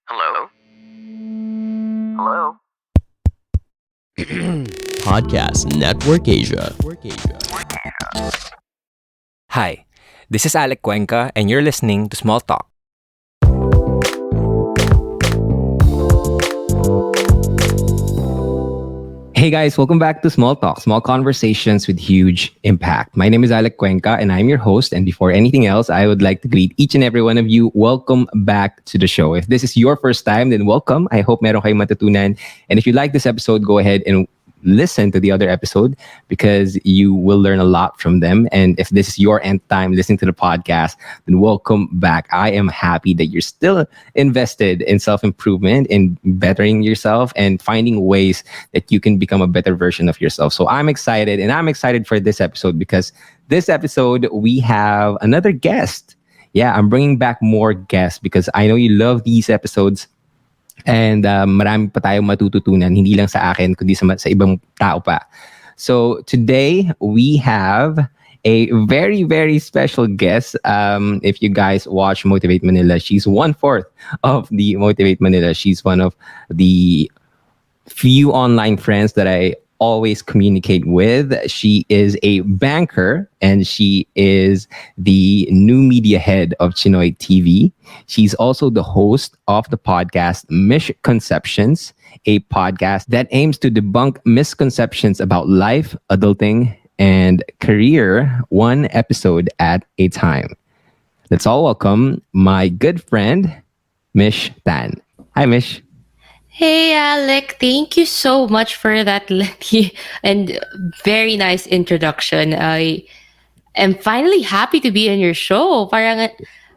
Hello? Hello? Podcast Network Asia. Hi, this is Alec Cuenca, and you're listening to Small Talk. Hey guys, welcome back to Small Talk, small conversations with huge impact. My name is Alec Cuenca and I'm your host. And before anything else, I would like to greet each and every one of you. Welcome back to the show. If this is your first time, then welcome. I hope meron kayong matutunan. And if you like this episode, go ahead and listen to the other episode because you will learn a lot from them. And if this is your end time listening to the podcast, then welcome back. I am happy that you're still invested in self-improvement, in bettering yourself and finding ways that you can become a better version of yourself. So I'm excited, and I'm excited for this episode because this episode we have another guest. Yeah, I'm bringing back more guests because I know you love these episodes. And marami pa tayong matututunan, hindi lang sa akin, kundi sa ibang tao pa. So today, we have a very, very special guest. If you guys watch Motivate Manila, she's 1/4 of the Motivate Manila. She's one of the few online friends that I always communicate with. She is a banker and she is the new media head of Chinoy TV. She's also the host of the podcast Mish, a podcast that aims to debunk misconceptions about life, adulting, and career, one episode at a time. Let's all welcome my good friend, Mish Tan. Hi, Mish. Hey, Alec, thank you so much for that lengthy and very nice introduction. I am finally happy to be on your show. Parang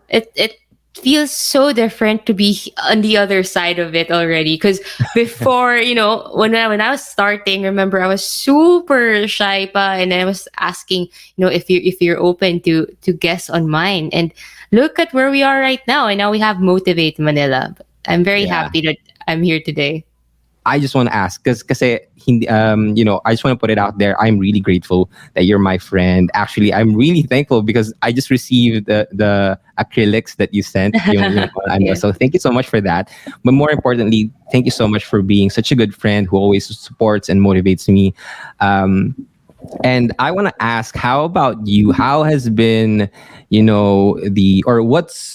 it feels so different to be on the other side of it already. Because before, when I was starting, remember I was super shy pa, and I was asking, if you're open to guests on mine. And look at where we are right now. And now we have Motivate Manila. I'm very happy that I'm here today. I just want to ask, kasi, I just want to put it out there. I'm really grateful that you're my friend. Actually, I'm really thankful because I just received the acrylics that you sent. Yeah. So thank you so much for that. But more importantly, thank you so much for being such a good friend who always supports and motivates me. And I want to ask, how about you? How has been,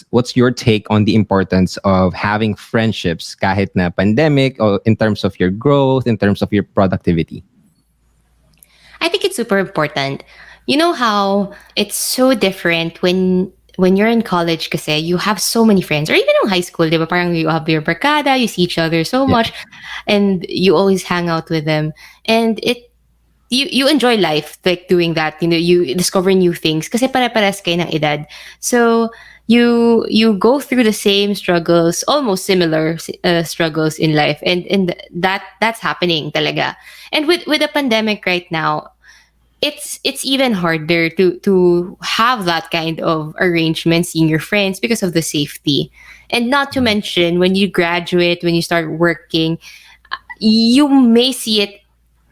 what's your take on the importance of having friendships kahit na pandemic, or in terms of your growth, in terms of your productivity? I think it's super important. You know how it's so different when you're in college kasi you have so many friends, or even in high school, di ba? Parang you have your barkada, you see each other so Yeah. much, and you always hang out with them. And you enjoy life, like doing that. You discover new things kasi pare-pares kayo ng edad. So you go through the same struggles, almost similar struggles in life, and that's happening talaga. And with the pandemic right now, it's even harder to have that kind of arrangement, seeing your friends, because of the safety. And not to mention, when you graduate, when you start working, you may see it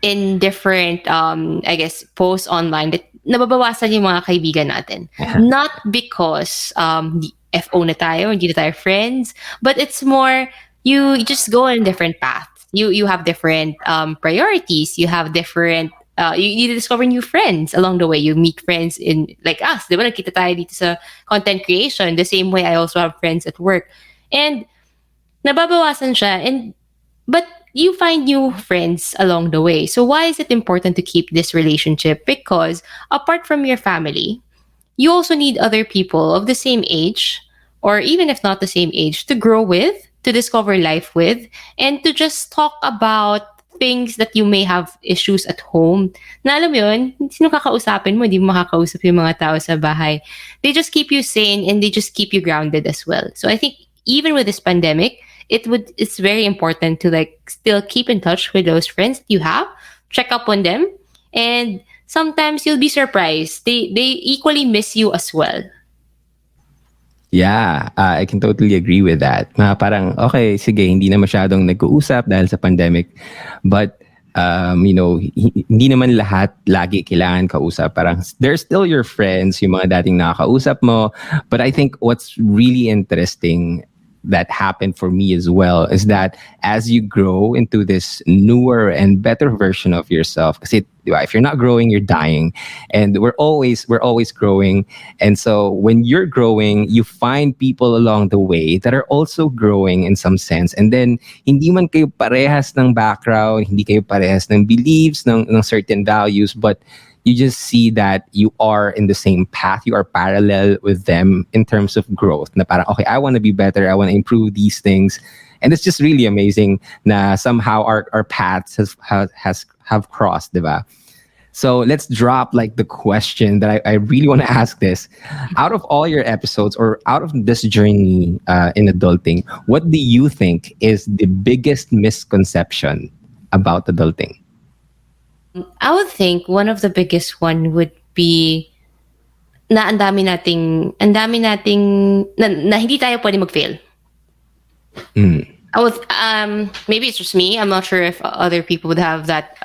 in different I guess posts online that nababawasan yung mga kaibigan natin. Not because FO na tayo, hindi na tayo friends, but it's more you just go on different paths. You have different priorities, you have different you discover new friends along the way. You meet friends in, like us, di ba, nagkita tayo dito sa content creation. The same way, I also have friends at work. And nababawasan siya, but you find new friends along the way. So why is it important to keep this relationship? Because apart from your family, you also need other people of the same age, or even if not the same age, to grow with, to discover life with, and to just talk about things that you may have issues at home. Na alam mo yun, sino kakausapin mo? Hindi mo makakausap yung mga tao sa bahay. They just keep you sane and they just keep you grounded as well. So I think even with this pandemic, it's very important to like still keep in touch with those friends that you have, check up on them, and sometimes you'll be surprised. They equally miss you as well. Yeah, I can totally agree with that. Na parang, okay, sige, hindi na masyadong nag-uusap dahil sa pandemic. But, hindi naman lahat lagi kailangan kausap. Parang, they're still your friends, yung mga dating nakakausap mo. But I think what's really interesting that happened for me as well is that as you grow into this newer and better version of yourself, because if you're not growing, you're dying, and we're always growing. And so when you're growing, you find people along the way that are also growing in some sense. And then hindi man kayo parehas ng background, hindi kayo parehas ng beliefs, ng certain values, but you just see that you are in the same path, you are parallel with them in terms of growth. Na parang, okay, I want to be better, I want to improve these things. And it's just really amazing na somehow our paths have crossed, diba? So let's drop like the question that I really want to ask this. Out of all your episodes or out of this journey in adulting, what do you think is the biggest misconception about adulting? I would think one of the biggest one would be na na hindi tayo pwede mag-fail. I would maybe it's just me. I'm not sure if other people would have that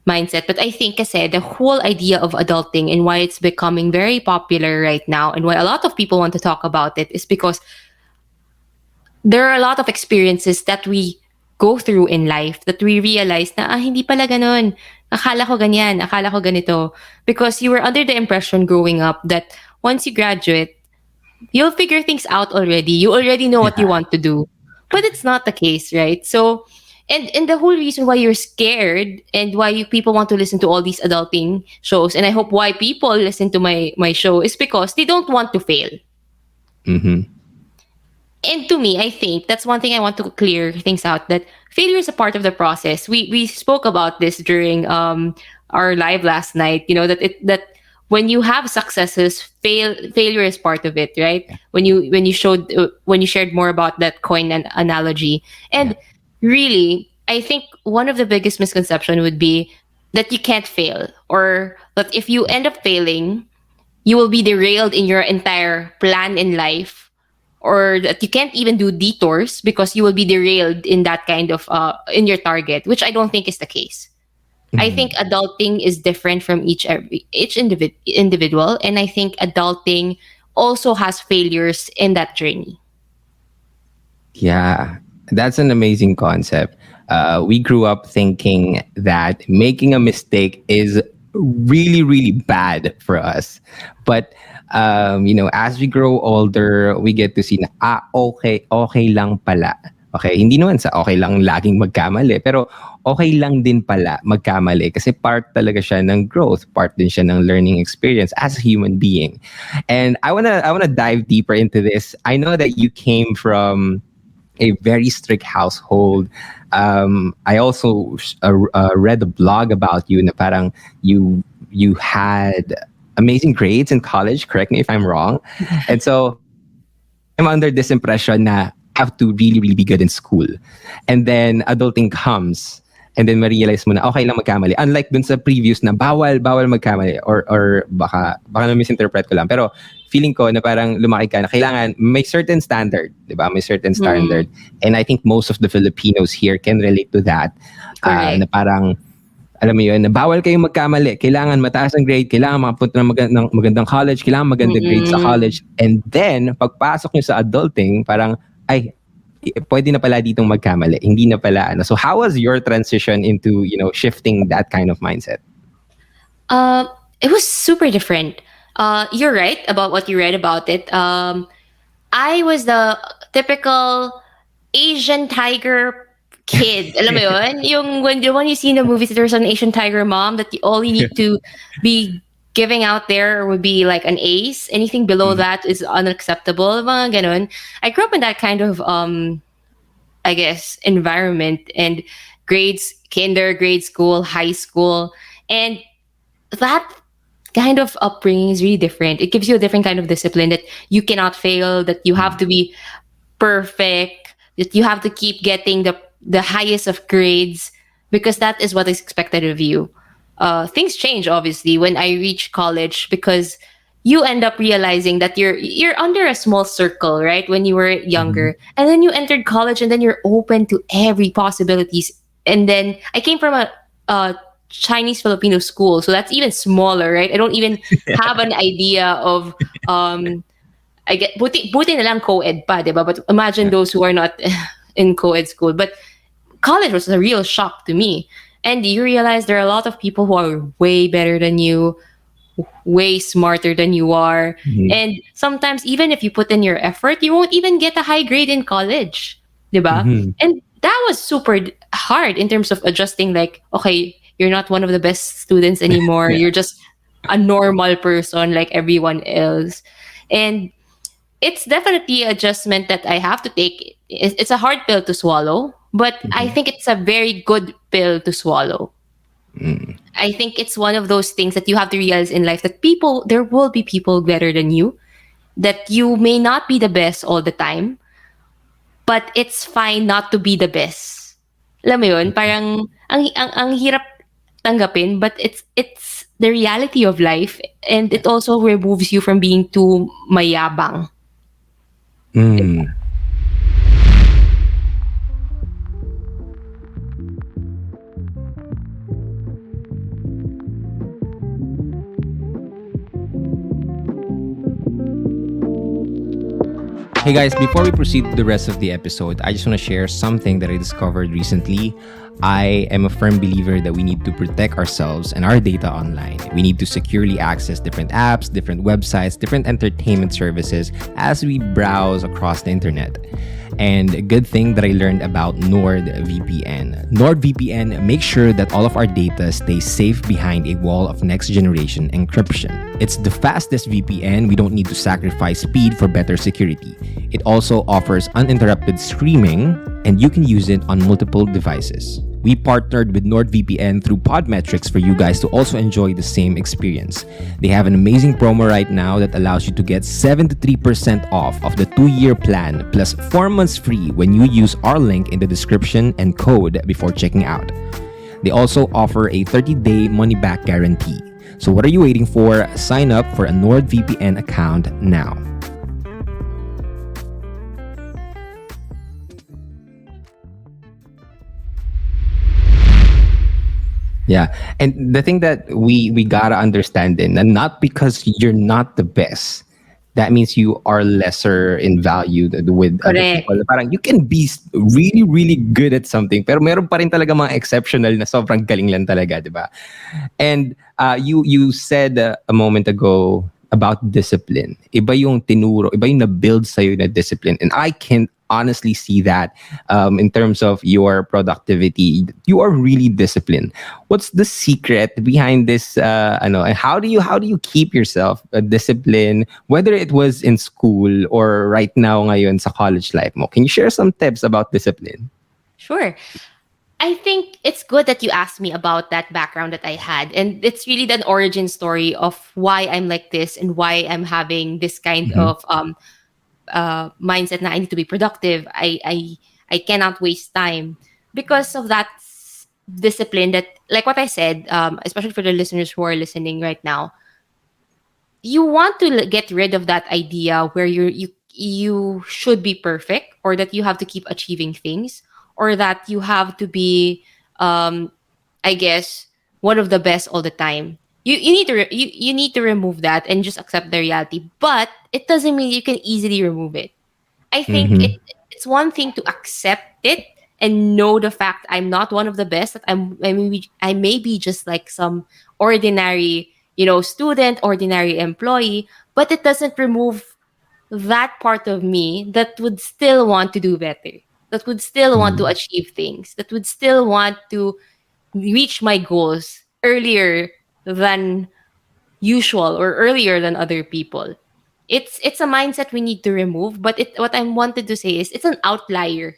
mindset, but I think kasi the whole idea of adulting and why it's becoming very popular right now and why a lot of people want to talk about it is because there are a lot of experiences that we go through in life that we realize na hindi pala ganun. Akala ko ganyan, akala ko ganito. Because you were under the impression growing up that once you graduate, you'll figure things out already. You already know what you want to do. But it's not the case, right? So, and the whole reason why you're scared and why people want to listen to all these adulting shows, and I hope why people listen to my show is because they don't want to fail. Mm-hmm. And to me, I think that's one thing I want to clear things out, that failure is a part of the process. We spoke about this during our live last night. You know that when you have successes, failure is part of it, right? Yeah. When you shared more about that coin analogy, and really, I think one of the biggest misconception would be that you can't fail, or that if you end up failing, you will be derailed in your entire plan in life, or that you can't even do detours because you will be derailed in that kind of in your target, which I don't think is the case. I think adulting is different from each individual, and I think adulting also has failures in that journey. Yeah, that's an amazing concept. We grew up thinking that making a mistake is really, really bad for us. But, as we grow older, we get to see na, okay lang pala. Okay, hindi naman sa okay lang laging magkamali, pero okay lang din pala magkamali kasi part talaga siya ng growth, part din siya ng learning experience as a human being. And I wanna dive deeper into this. I know that you came from a very strict household. I also read a blog about you na parang you had amazing grades in college. Correct me if I'm wrong. And so I'm under this impression na I have to really, really be good in school. And then adulting comes. And then ma-realize mo na okay lang magkamali. Unlike dun sa previous na bawal magkamali. Or baka na misinterpret ko lang. Pero feeling ko na parang lumaki ka na kailangan may certain standard. Diba? May certain standard. And I think most of the Filipinos here can relate to that. Na parang, alam mo yun, na bawal kayong magkamali. Kailangan mataas ang grade, kailangan makapunta ng magandang college, kailangan magandang grade sa college. And then, pagpasok nyo sa adulting, parang, ay, pwede na pala ditong magkamali. Hindi na pala, ano. So, how was your transition into, shifting that kind of mindset? It was super different. You're right about what you read about it. I was the typical Asian tiger kid. Alam mo yun? Yung when you see in the movies, there's an Asian tiger mom that all you need to be giving out there would be like an ace. Anything below that is unacceptable. Mga ganun. I grew up in that kind of, I guess, environment and grades, grade school, high school. And that kind of upbringing is really different. It gives you a different kind of discipline that you cannot fail, that you have to be perfect, that you have to keep getting the highest of grades because that is what is expected of you. Things change obviously when I reach college because you end up realizing that you're under a small circle, right? When you were younger, and then you entered college, and then you're open to every possibilities. And then I came from a Chinese Filipino school, so that's even smaller, right? I don't even have an idea of I get buti na lang co-ed pa, 'di ba? But imagine those who are not in co-ed school. But college was a real shock to me. And you realize there are a lot of people who are way better than you, way smarter than you are. Mhm. And sometimes even if you put in your effort, you won't even get a high grade in college. 'Di ba? Mhm. And that was super hard in terms of adjusting, like, okay, you're not one of the best students anymore. Yeah. You're just a normal person like everyone else. And it's definitely an adjustment that I have to take. It's a hard pill to swallow, but I Mhm. think it's a very good pill to swallow. Mm. I think it's one of those things that you have to realize in life, that there will be people better than you, that you may not be the best all the time, but it's fine not to be the best. Alam mo yun? Parang, ang hirap tanggapin, but it's the reality of life, and it also removes you from being too mayabang. Mm. Hey guys, before we proceed to the rest of the episode, I just want to share something that I discovered recently. I am a firm believer that we need to protect ourselves and our data online. We need to securely access different apps, different websites, different entertainment services as we browse across the internet. And a good thing that I learned about NordVPN. NordVPN makes sure that all of our data stays safe behind a wall of next generation encryption. It's the fastest VPN. We don't need to sacrifice speed for better security. It also offers uninterrupted streaming, and you can use it on multiple devices. We partnered with NordVPN through Podmetrics for you guys to also enjoy the same experience. They have an amazing promo right now that allows you to get 73% off of the 2-year plan plus 4 months free when you use our link in the description and code before checking out. They also offer a 30-day money-back guarantee. So what are you waiting for? Sign up for a NordVPN account now. Yeah. And the thing that we gotta understand, and not because you're not the best, that means you are lesser in value with other Correct. people. Parang you can be really, really good at something, pero meron pa rin talaga mga exceptional na sobrang galing lang talaga, di ba? And you said a moment ago about discipline. Iba yung tinuro, iba yung na-build sa'yo na discipline. And I can honestly see that in terms of your productivity. You are really disciplined. What's the secret behind this? And how do you keep yourself disciplined, whether it was in school or right now ngayon sa college life mo? Can you share some tips about discipline? Sure. I think it's good that you asked me about that background that I had. And it's really the origin story of why I'm like this and why I'm having this kind Mhm. of mindset na I need to be productive. I cannot waste time because of that discipline that, like what I said, especially for the listeners who are listening right now, you want to get rid of that idea where you should be perfect, or that you have to keep achieving things, or that you have to be I guess one of the best all the time. You need to you need to remove that and just accept the reality, but it doesn't mean you can easily remove it. I think Mhm. it's one thing to accept it and know the fact I'm not one of the best. That I may be just like some ordinary, student, ordinary employee, but it doesn't remove that part of me that would still want to do better, that would still want to Mhm. achieve things, that would still want to reach my goals earlier than usual or earlier than other people. It's a mindset we need to remove, but what I wanted to say is it's an outlier.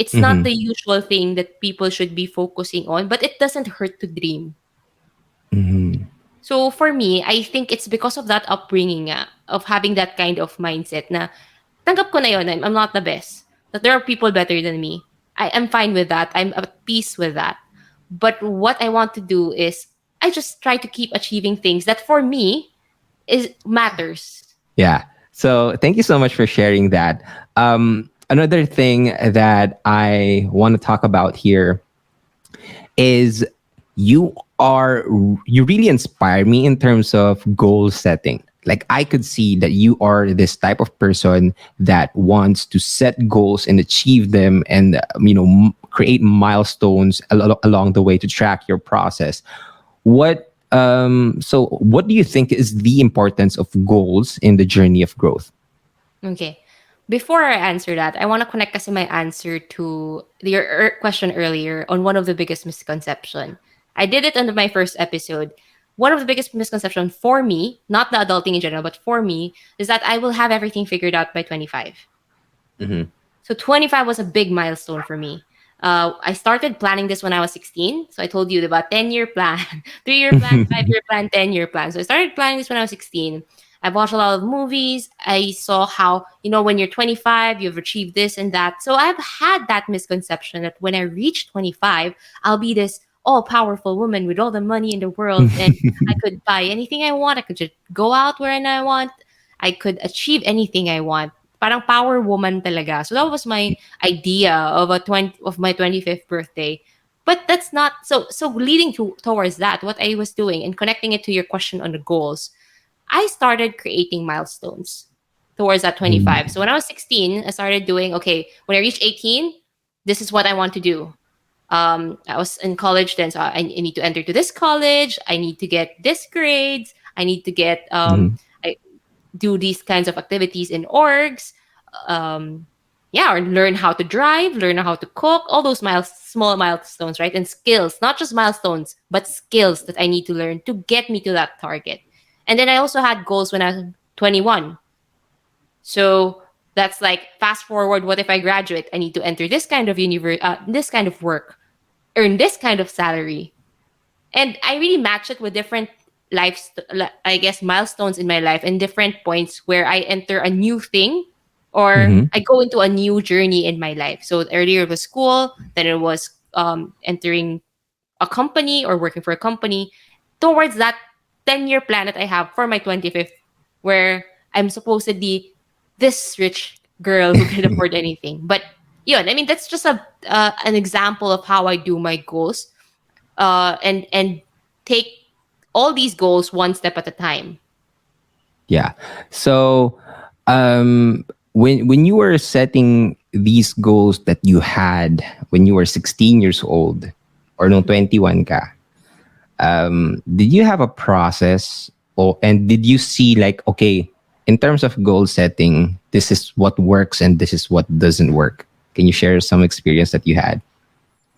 It's not Mhm. the usual thing that people should be focusing on, but it doesn't hurt to dream. Mhm. So for me, I think it's because of that upbringing, of having that kind of mindset na tanggap ko na yun, I'm not the best. That there are people better than me. I am fine with that. I'm at peace with that. But what I want to do is I just try to keep achieving things that for me is matters. Yeah. So thank you so much for sharing that. Another thing that I want to talk about here is you are you really inspire me in terms of goal setting. Like I could see that you are this type of person that wants to set goals and achieve them, and create milestones along the way to track your process. What do you think is the importance of goals in the journey of growth? Okay. Before I answer that, I want to connect kasi my answer to your question earlier on one of the biggest misconception. I did it on my first episode. One of the biggest misconception for me, not the adulting in general, but for me, is that I will have everything figured out by 25. Mhm. So 25 was a big milestone for me. I started planning this when I was 16. So I told you about 10-year plan, 3-year plan, 5-year plan, 10-year plan. So I started planning this when I was 16. I watched a lot of movies. I saw how, when you're 25, you've achieved this and that. So I've had that misconception that when I reach 25, I'll be this all powerful woman with all the money in the world, and I could buy anything I want. I could just go out wherever I want. I could achieve anything I want. Parang power woman talaga. So that was my idea of my 25th birthday. But that's not so leading towards that, what I was doing and connecting it to your question on the goals. I started creating milestones towards that 25. So when I was 16, I started doing, okay, when I reach 18, this is what I want to do. I was in college then, so I need to enter to this college. I need to get this grades. I need to get Mhm. I do these kinds of activities in orgs. Um, yeah, or learn how to drive, learn how to cook, all those small milestones, right? And skills, not just milestones, but skills that I need to learn to get me to that target. And then I also had goals when I was 21. So that's like fast forward. What if I graduate? I need to enter this kind of this kind of work, earn this kind of salary, and I really match it with different I guess milestones in my life and different points where I enter a new thing or Mhm. I go into a new journey in my life. So earlier it was school, then it was entering a company or working for a company towards that 10-year plan that I have for my 25th, where I'm supposedly this rich girl who can afford anything. But yeah, I mean, that's just an example of how I do my goals, and take all these goals one step at a time. Yeah. So, when you were setting these goals that you had when you were 16 years old, or no 21 ka, did you have a process, or and did you see, like, okay, in terms of goal setting, this is what works and this is what doesn't work? Can you share some experience that you had?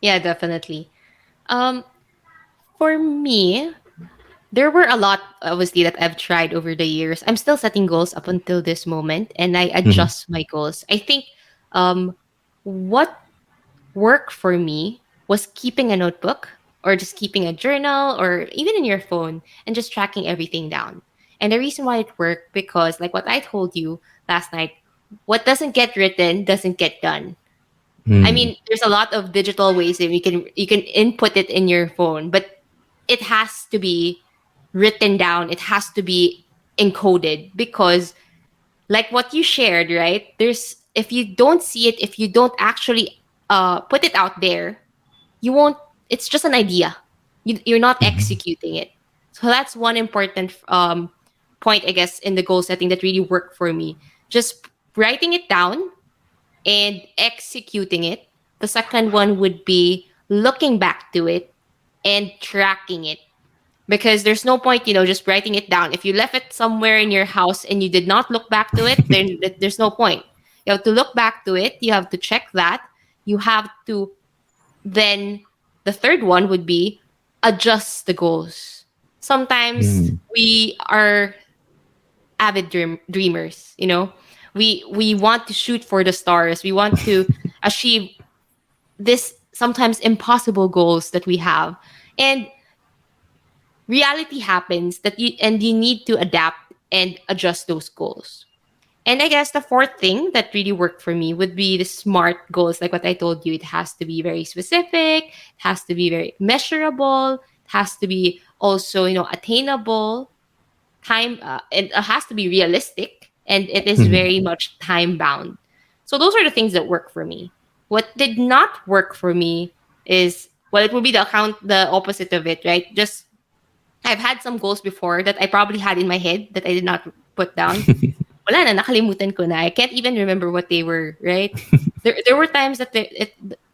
Yeah, definitely. Um, for me, there were a lot, obviously, that I've tried over the years. I'm still setting goals up until this moment, and I Mhm. adjust my goals. I think um, what worked for me was keeping a notebook or just keeping a journal or even in your phone and just tracking everything down. And the reason why it worked, because like what I told you last night, what doesn't get written doesn't get done. I Mm. mean, there's a lot of digital ways that you can input it in your phone, but it has to be written down. It has to be encoded, because like what you shared, right? There's If you don't see it, if you don't actually put it out there, you won't. It's just an idea. You're not Mhm. executing it. So that's one important point, I guess, in the goal setting that really worked for me. Just writing it down and executing it. The second one would be looking back to it and tracking it, because there's no point, just writing it down. If you left it somewhere in your house and you did not look back to it, then there's no point. You have to look back to it. You have to check that. You have to then, the third one would be adjust the goals. Sometimes Mm. we are avid dreamers, we want to shoot for the stars. We want to achieve this sometimes impossible goals that we have. And reality happens you need to adapt and adjust those goals. And I guess the fourth thing that really worked for me would be the SMART goals. Like what I told you, it has to be very specific, it has to be very measurable, it has to be also, attainable, it has to be realistic, and it is Mhm. very much time bound. So those are the things that work for me. What did not work for me is, well, it would be the opposite of it, right? Just I've had some goals before that I probably had in my head that I did not put down. Wala na, nakalimutan ko na. I can't even remember what they were, right? There were times that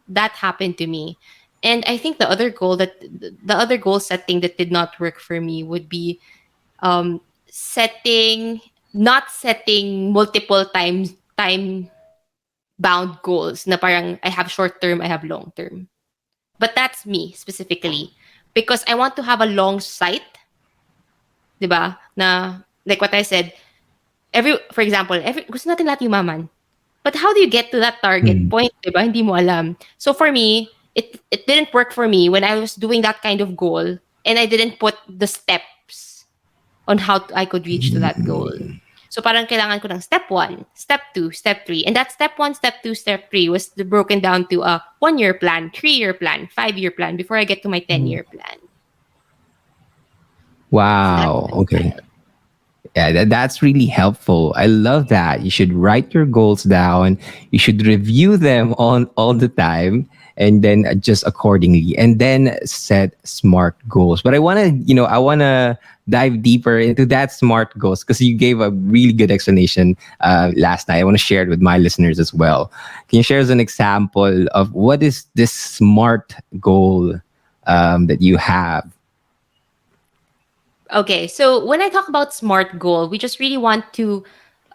that happened to me. And I think the other goal setting that did not work for me would be setting not setting multiple time bound goals na parang I have short term, I have long term. But that's me specifically because I want to have a long sight, 'di ba? Na like what I said, for example, gusto natin lahat yumaman. But how do you get to that target Mm. point, 'di ba? Hindi mo alam. So for me, it didn't work for me when I was doing that kind of goal and I didn't put the steps on how I could reach to that goal. So parang kailangan ko ng step 1, step 2, step 3. And that step 1, step 2, step 3 was broken down to a 1-year plan, 3-year plan, 5-year plan before I get to my 10-year plan. So that's Wow. my Okay. style. Yeah, that's really helpful. I love that. You should write your goals down. You should review them on all the time and then adjust accordingly and then set smart goals. But I want to dive deeper into that smart goals because you gave a really good explanation last night. I want to share it with my listeners as well. Can you share as an example of what is this smart goal that you have? Okay, so when I talk about SMART goal, we just really want to,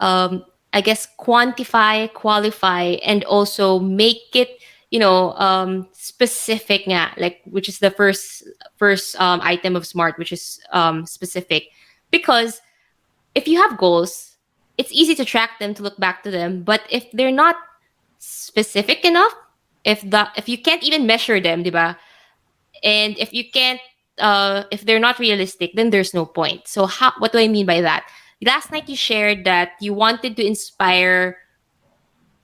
I guess, quantify, qualify, and also make it, specific nga, like which is the first item of SMART, which is specific, because if you have goals, it's easy to track them, to look back to them, but if they're not specific enough, if you can't even measure them, diba? And if they're not realistic, then there's no point. So what do I mean by that? Last night you shared that you wanted to inspire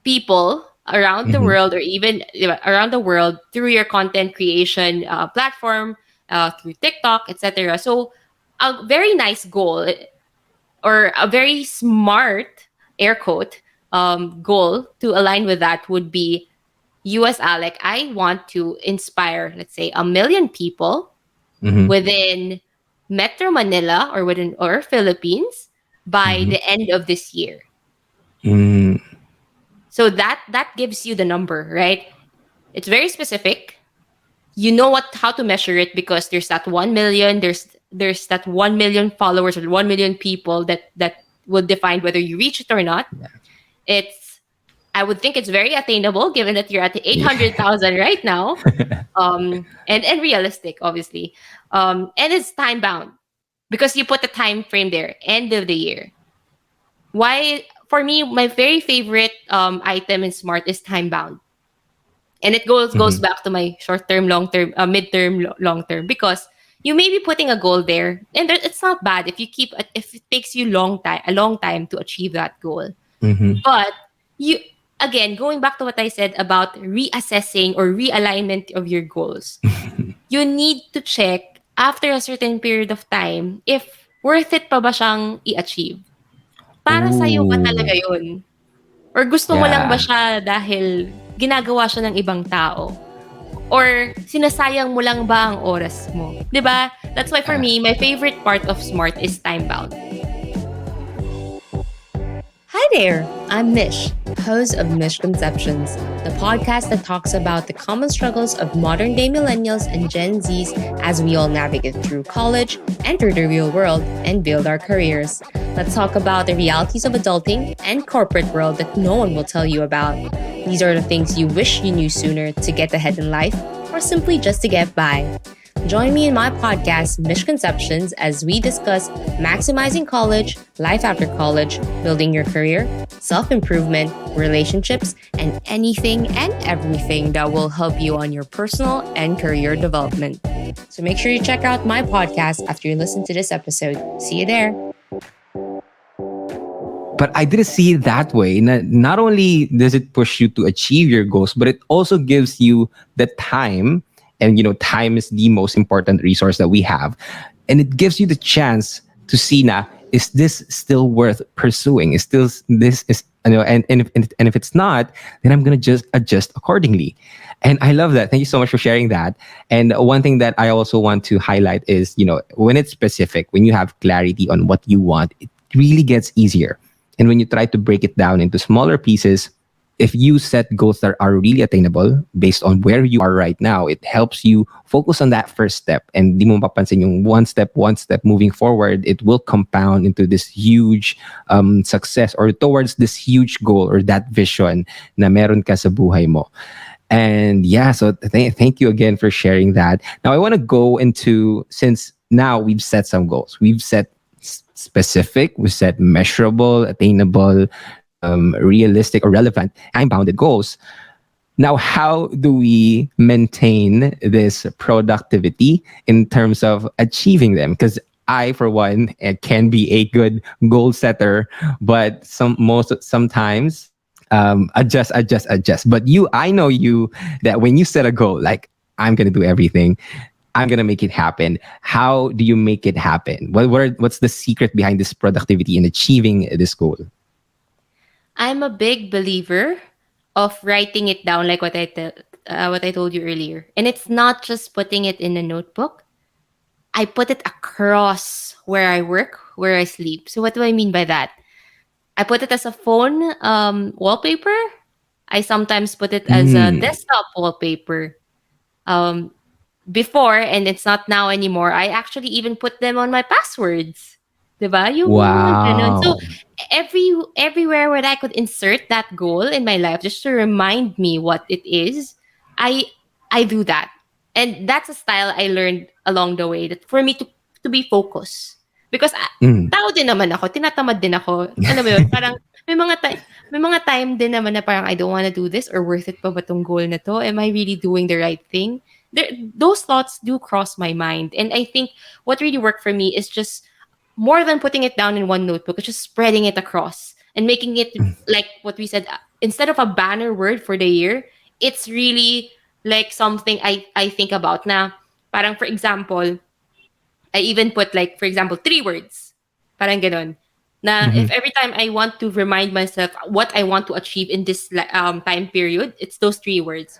people around the Mhm. world or even around the world through your content creation platform, through TikTok, etc. So a very nice goal or a very smart air quote goal to align with that would be you as Alec. I want to inspire, let's say, 1 million people Mhm. within Metro Manila or Philippines by Mhm. the end of this year. Mm. So that gives you the number, right? It's very specific. You know how to measure it because there's that 1 million, there's that 1 million followers or 1 million people that will define whether you reach it or not. It's I would think it's very attainable given that you're at the Yeah. 800,000 right now. And realistic, obviously. And it's time bound because you put the time frame there, end of the year. Why? For me, my very favorite item in Smart is time bound, and it goes Mhm. back to my short term, long term, mid term, long term because you may be putting a goal there, and it's not bad if it takes you a long time to achieve that goal. Mhm. But you again going back to what I said about reassessing or realignment of your goals, you need to check after a certain period of time if worth it pa ba siyang i-achieve. Para sa'yo ba talaga Ooh. yun? Or gusto mo lang ba Yeah. siya dahil ginagawa siya ng ibang tao? Or sinasayang mo lang ba ang oras mo? 'Di ba? That's why for Yeah. me, my favorite part of Smart is time bound. Hi there, I'm Mish, host of Misconceptions, the podcast that talks about the common struggles of modern day millennials and Gen Zs as we all navigate through college, enter the real world, and build our careers. Let's talk about the realities of adulting and corporate world that no one will tell you about. These are the things you wish you knew sooner to get ahead in life or simply just to get by. Join me in my podcast, Misconceptions, as we discuss maximizing college, life after college, building your career, self-improvement, relationships, and anything and everything that will help you on your personal and career development. So make sure you check out my podcast after you listen to this episode. See you there. But I didn't see it that way. Not only does it push you to achieve your goals, but it also gives you the time. And time is the most important resource that we have. And it gives you the chance to see na is this still worth pursuing? Is still this is and if it's not, then I'm gonna just adjust accordingly. And I love that. Thank you so much for sharing that. And one thing that I also want to highlight is, when it's specific, when you have clarity on what you want, it really gets easier. And when you try to break it down into smaller pieces, if you set goals that are really attainable based on where you are right now, it helps you focus on that first step. And di mo mapapansin yung one step moving forward, it will compound into this huge success, or towards this huge goal or that vision na meron ka sa buhay mo. And yeah, so thank you again for sharing that. Now I want to go into, since now we've set some goals, we've set specific, we set measurable, attainable, realistic or relevant, time-bounded goals. Now, how do we maintain this productivity in terms of achieving them? Because I, for one, can be a good goal setter, but sometimes adjust. But I know you, that when you set a goal, like, I'm gonna do everything, I'm gonna make it happen. How do you make it happen? What's the secret behind this productivity in achieving this goal? I'm a big believer of writing it down, like what I told you earlier. And it's not just putting it in a notebook. I put it across where I work, where I sleep. So what do I mean by that? I put it as a phone wallpaper. I sometimes put it as a desktop wallpaper. Um, Before, and it's not now anymore, I actually even put them on my passwords. Diba? Yung mga ganun. So, Wow. everywhere where I could insert that goal in my life just to remind me what it is, I I do that. And that's a style I learned along the way, that for me to be focused. Because tao din naman ako, tinatamad din ako. Alam mo yun, parang may mga time din naman na parang I don't want to do this, or worth it pa ba tong goal na to? Am I really doing the right thing? Those thoughts do cross my mind. And I think what really worked for me is just, more than putting it down in one notebook, it's just spreading it across and making it like what we said, instead of a banner word for the year, it's really like something I think about na. Parang, for example, I even put, like, for example, 3 words. Parang ganon. Na if every time I want to remind myself what I want to achieve in this time period, it's those 3 words.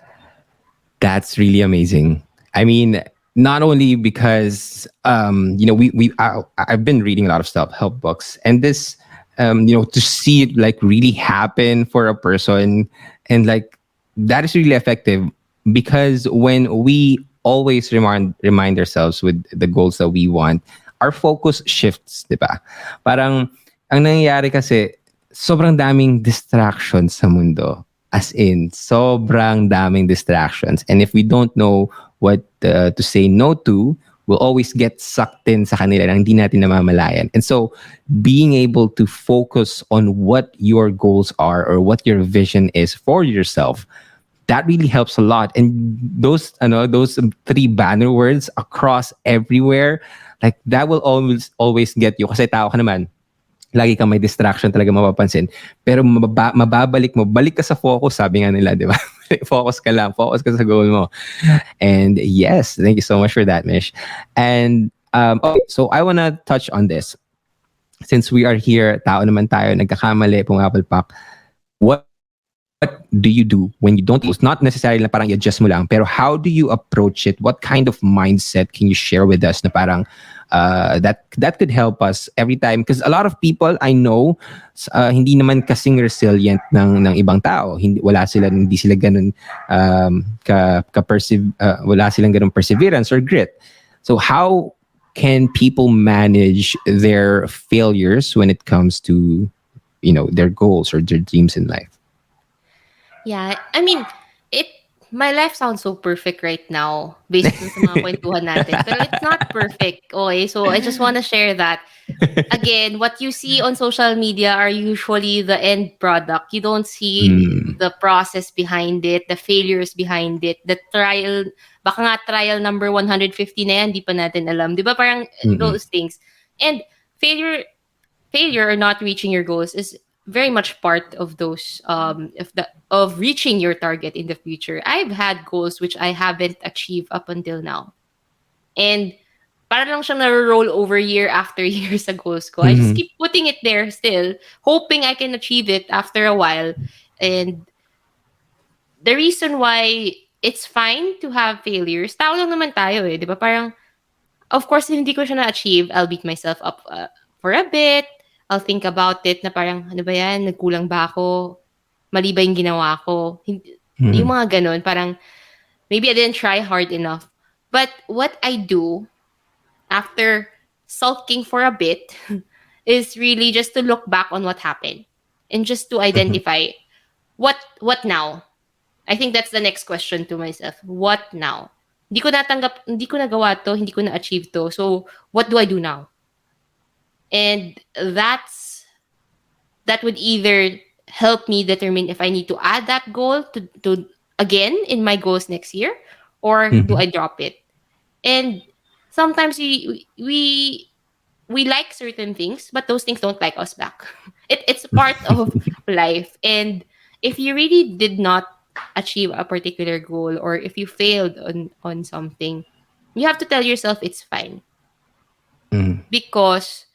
That's really amazing. I mean, not only because I've been reading a lot of self-help books, and this to see it like really happen for a person, and like that is really effective, because when we always remind ourselves with the goals that we want, our focus shifts, di ba? Parang ang nangyayari kasi, sobrang daming distractions sa mundo. As in, sobrang daming distractions. And if we don't know what to say no to, we'll always get sucked in sa kanila na hindi natin namamalayan. And so, being able to focus on what your goals are, or what your vision is for yourself, that really helps a lot. And those 3 banner words across everywhere, like that will always get you. Kasi tao ka naman, lagi kang may distraction talaga mapapansin. Pero balik ka sa focus, sabi nga nila, di ba? Focus ka sa goal mo. And yes, thank you so much for that, Mish. And okay, so I wanna touch on this. Since we are here, tao naman tayo, nagkakamali, pumapalpak. What do you do when you don't? It's not necessarily na parang i-adjust mo lang, pero how do you approach it? What kind of mindset can you share with us na parang that could help us every time? Because a lot of people I know, hindi naman kasing resilient ng ibang tao. Hindi sila ganun wala silang ganun perseverance or grit. So how can people manage their failures when it comes to their goals or their dreams in life? Yeah, I mean, my life sounds so perfect right now based on sa mga kwentuhan natin. Pero it's not perfect. Okay, so I just want to share that. Again, what you see on social media are usually the end product. You don't see the process behind it, the failures behind it, the trial. Baka nga trial number 150 na yan, di pa natin alam. Di ba parang those things. And failure or not reaching your goals is very much part of those of reaching your target in the future. I've had goals which I haven't achieved up until now, and para lang siyang na-roll over year after year sa goals ko. I just Mhm. keep putting it there still, hoping I can achieve it after a while. And the reason why it's fine to have failures, tao lang naman tayo eh, di ba? Parang, of course, if hindi ko siya na-achieve, I'll beat myself up for a bit. I'll think about it na parang, ano ba yan? Nagkulang ba ako? Mali ba yung ginawa ko? Yung Mhm. mga ganun, parang, maybe I didn't try hard enough. But what I do after sulking for a bit is really just to look back on what happened and just to Mhm. identify what now. I think that's the next question to myself. What now? Hindi ko nagawa to, hindi ko na-achieve to. So, what do I do now? And that would either help me determine if I need to add that goal to again in my goals next year, or do Mhm. I drop it? And sometimes we like certain things, but those things don't like us back. It's part of life. And if you really did not achieve a particular goal, or if you failed on something, you have to tell yourself it's fine. Mhm. Because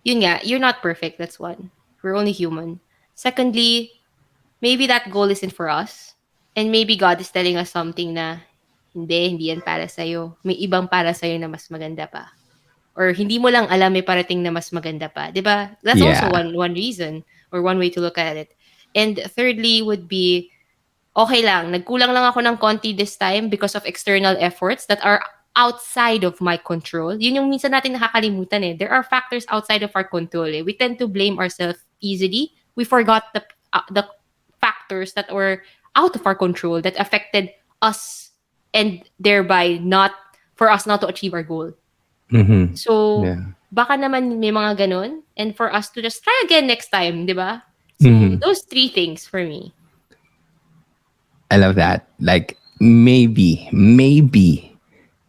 yun nga, you're not perfect, that's one. We're only human. Secondly, maybe that goal isn't for us. And maybe God is telling us something na, hindi yan para sa'yo. May ibang para sa'yo na mas maganda pa. Or hindi mo lang alam may parating na mas maganda pa. 'Di ba? That's also Yeah. one reason, or one way to look at it. And thirdly would be, okay lang, nagkulang lang ako ng konti this time because of external efforts that are outside of my control. Yun yung minsan natin nakakalimutan eh. There are factors outside of our control eh. We tend to blame ourselves easily. We forgot the factors that were out of our control that affected us, and thereby not for us not to achieve our goal. Mhm. So, Yeah. baka naman may mga ganun, and for us to just try again next time, 'di ba? So, Mhm. those three things for me. I love that. Like maybe,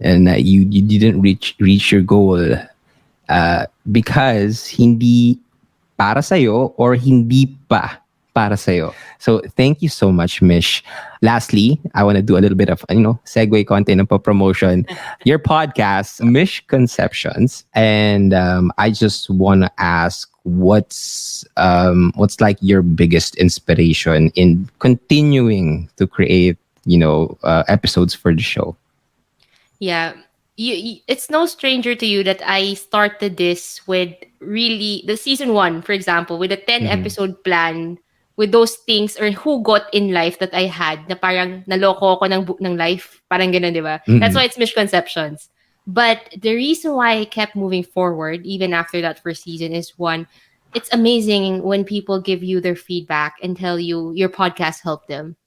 and you didn't reach your goal because hindi para sa'yo or hindi pa para sa'yo. So thank you so much, Mish. Lastly, I want to do a little bit of segue content and promotion. Your podcast, Mish Conceptions, and I just want to ask what's like your biggest inspiration in continuing to create episodes for the show. Yeah. It's no stranger to you that I started this with really the season 1, for example, with a 10 Mhm. episode plan, with those things or who got in life that I had na parang naloko ako ng life, parang ganun, 'di ba? That's Mhm. why it's misconceptions. But the reason why I kept moving forward even after that first season is, one, it's amazing when people give you their feedback and tell you your podcast helped them.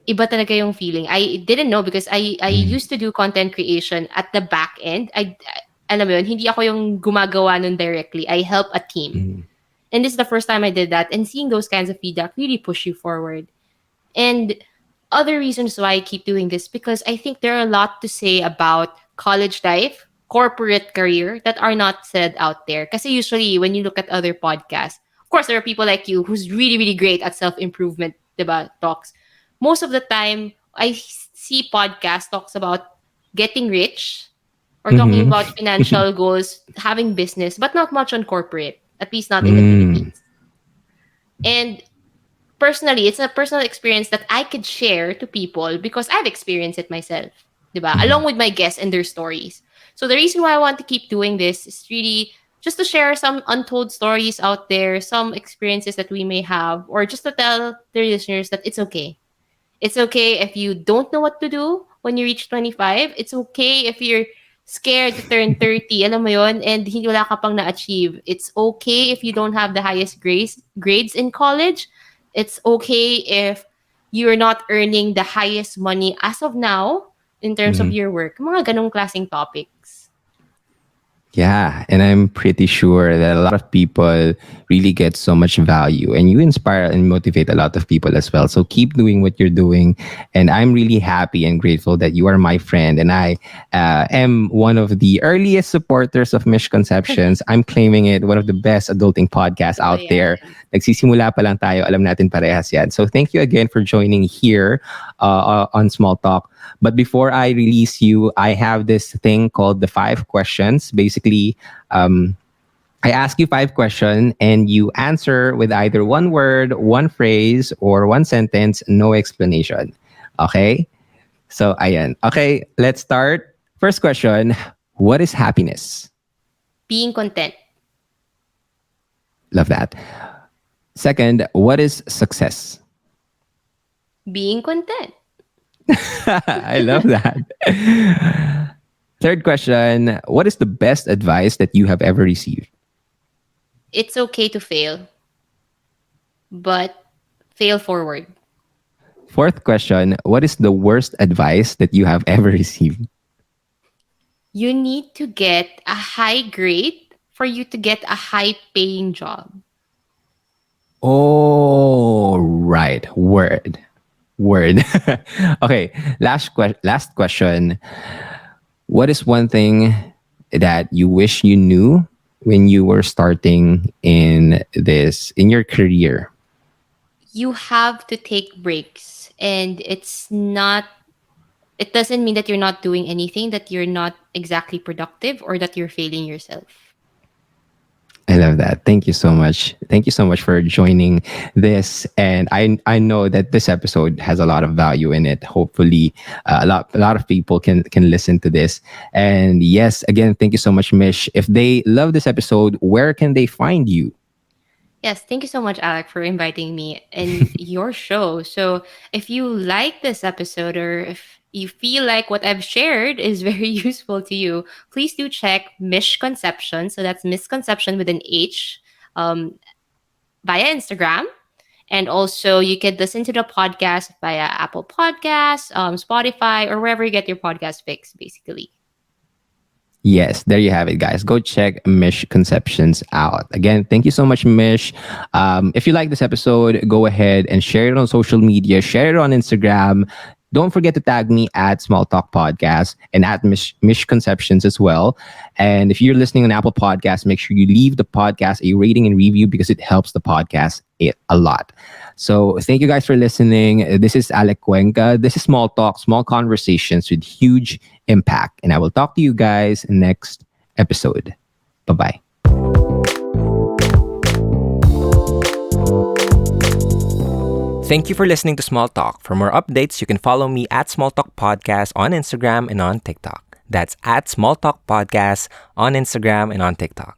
Iba talaga yung feeling. I didn't know because I Mhm. used to do content creation at the back end. Alam mo yun, hindi ako yung gumagawa nun directly. I help a team. Mhm. And this is the first time I did that. And seeing those kinds of feedback really push you forward. And other reasons why I keep doing this, because I think there are a lot to say about college life, corporate career that are not said out there. Because usually when you look at other podcasts, of course there are people like you who's really, really great at self-improvement, diba, talks. Most of the time, I see podcast talks about getting rich or talking Mhm. about financial goals, having business, but not much on corporate, at least not in the Mm. Philippines. And personally, it's a personal experience that I could share to people because I've experienced it myself, diba? Along Mhm. with my guests and their stories. So the reason why I want to keep doing this is really just to share some untold stories out there, some experiences that we may have, or just to tell the listeners that it's okay. It's okay if you don't know what to do when you reach 25. It's okay if you're scared to turn 30, alam mo yon, and hindi wala ka pang na-achieve. It's okay if you don't have the highest grades in college. It's okay if you're not earning the highest money as of now in terms of Mhm. your work. Mga ganong klaseng topics. Yeah, and I'm pretty sure that a lot of people really get so much value, and you inspire and motivate a lot of people as well. So keep doing what you're doing, and I'm really happy and grateful that you are my friend, and I am one of the earliest supporters of Misconceptions. I'm claiming it, one of the best adulting podcasts Oh, out yeah. there. Nagsisimula pa lang tayo, alam natin parehas yan. So thank you again for joining here on Small Talk. But before I release you, I have this thing called the 5 questions. Basically, I ask you 5 questions and you answer with either one word, one phrase, or one sentence, no explanation. Okay? So, ayan. Okay, let's start. First question. What is happiness? Being content. Love that. Second, what is success? Being content. I love that. Third question. What is the best advice that you have ever received? It's okay to fail, but fail forward. Fourth question. What is the worst advice that you have ever received? You need to get a high grade for you to get a high paying job. Oh, right. Word. Okay. Last question. What is one thing that you wish you knew when you were starting in your career? You have to take breaks, and it doesn't mean that you're not doing anything, that you're not exactly productive, or that you're failing yourself. I love that. Thank you so much. Thank you so much for joining this. And I know that this episode has a lot of value in it. Hopefully, a lot of people can listen to this. And yes, again, thank you so much, Mish. If they love this episode, where can they find you? Yes, thank you so much, Alec, for inviting me in your show. So, if you like this episode, or if you feel like what I've shared is very useful to you, please do check Misconception. So, that's misconception with an H, um, via Instagram. And also, you can listen to the podcast via Apple Podcasts, Spotify, or wherever you get your podcast fix, basically. Yes, there you have it, guys. Go check Mish Conceptions out. Again, thank you so much, Mish. If you like this episode, go ahead and share it on social media, share it on Instagram. Don't forget to tag me at Small Talk Podcast and at Mish Conceptions as well. And if you're listening on Apple Podcasts, make sure you leave the podcast a rating and review because it helps the podcast a lot. So thank you guys for listening. This is Alec Cuenca. This is Small Talk, small conversations with huge impact. And I will talk to you guys next episode. Bye-bye. Thank you for listening to Small Talk. For more updates, you can follow me at Small Talk Podcast on Instagram and on TikTok. That's at Small Talk Podcast on Instagram and on TikTok.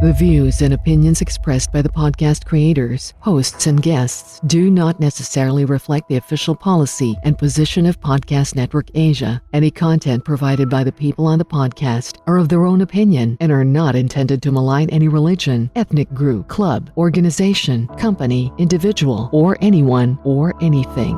The views and opinions expressed by the podcast creators, hosts, and guests do not necessarily reflect the official policy and position of Podcast Network Asia. Any content provided by the people on the podcast are of their own opinion and are not intended to malign any religion, ethnic group, club, organization, company, individual, or anyone or anything.